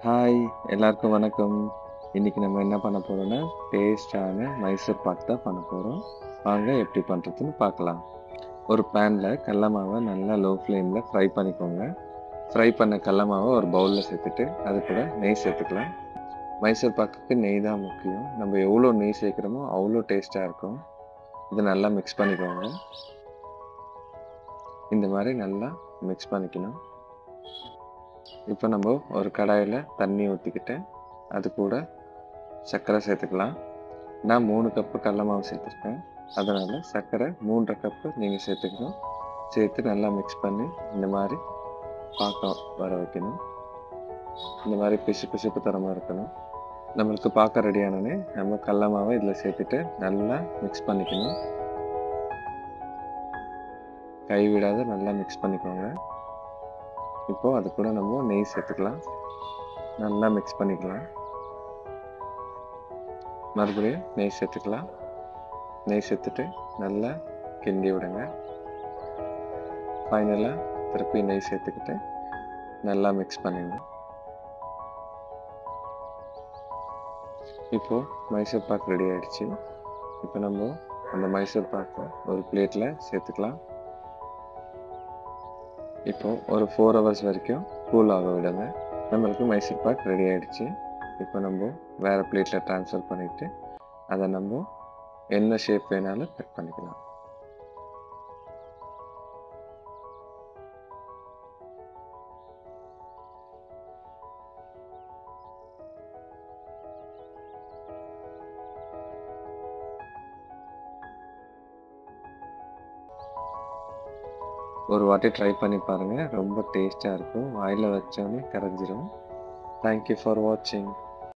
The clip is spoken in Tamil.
ஹாய் எல்லாருக்கும் வணக்கம். இன்னைக்கு நம்ம என்ன பண்ண போறோம்னா டேஸ்டான மைசூர் பாக் தான் பண்ண போறோம். வாங்க எப்படி பண்ணுறதுன்னு பார்க்கலாம். ஒரு பேனில் கடல மாவை நல்லா லோ ஃப்ளேமில் ஃப்ரை பண்ணிக்கோங்க. ஃப்ரை பண்ண கடல மாவை ஒரு பவுலில் சேர்த்துட்டு அது கூட நெய் சேர்த்துக்கலாம். மைசூர் பாக்குக்கு நெய் தான் முக்கியம். நம்ம எவ்வளோ நெய் சேர்க்குறோமோ அவ்வளோ டேஸ்ட்டாக இருக்கும். இதை நல்லா மிக்ஸ் பண்ணிக்கோங்க. இந்த மாதிரி நல்லா மிக்ஸ் பண்ணிக்கணும். இப்போ நம்ம ஒரு கடாயில் தண்ணி ஊற்றிக்கிட்டு அது கூட சர்க்கரை சேர்த்துக்கலாம். நான் 3 கப்பு கடல மாவு சேர்த்துருக்கேன். அதனால் சர்க்கரை 3 கப்பு நீங்கள் சேர்த்துக்கணும். சேர்த்து நல்லா மிக்ஸ் பண்ணி இந்த மாதிரி பாக்கம் வர வைக்கணும். இந்த மாதிரி பிசுப்பு தரமாக இருக்கணும். நம்மளுக்கு பாக்க ரெடியானோடனே நம்ம கடல மாவை இதில் சேர்த்துட்டு நல்லா மிக்ஸ் பண்ணிக்கணும். கைவிடாத நல்லா மிக்ஸ் பண்ணிக்கோங்க. இப்போது அது கூட நம்ம நெய் சேர்த்துக்கலாம். நல்லா மிக்ஸ் பண்ணிக்கலாம். மறுபடியும் நெய் சேர்த்துக்கலாம். நெய் சேர்த்துட்டு நல்லா கிண்டி விடுங்க. ஃபைனலாக திருப்பி நெய் சேர்த்துக்கிட்டு நல்லா மிக்ஸ் பண்ணிடுங்க. இப்போது மைசூர் பாக் ரெடி ஆகிடுச்சு. இப்போ நம்ம அந்த மைசூர் பாக்கை ஒரு பிளேட்டில் சேர்த்துக்கலாம். இப்போது ஒரு 4 ஹவர்ஸ் வரைக்கும் கூல் ஆக விடுங்க. நம்மளுக்கு மைசூர் பாக் ரெடி ஆகிடுச்சு. இப்போ நம்ம வேறு பிளேட்டில் ட்ரான்ஸ்ஃபர் பண்ணிவிட்டு அதை நம்ம என்ன ஷேப் வேணாலும் கட் பண்ணிக்கலாம். ஒரு வாட்டி ட்ரை பண்ணி பாருங்கள். ரொம்ப டேஸ்ட்டாக இருக்கும். வாயில் வச்சோன்னே கரைஞ்சிரும். தேங்க்யூ ஃபார் வாட்சிங்.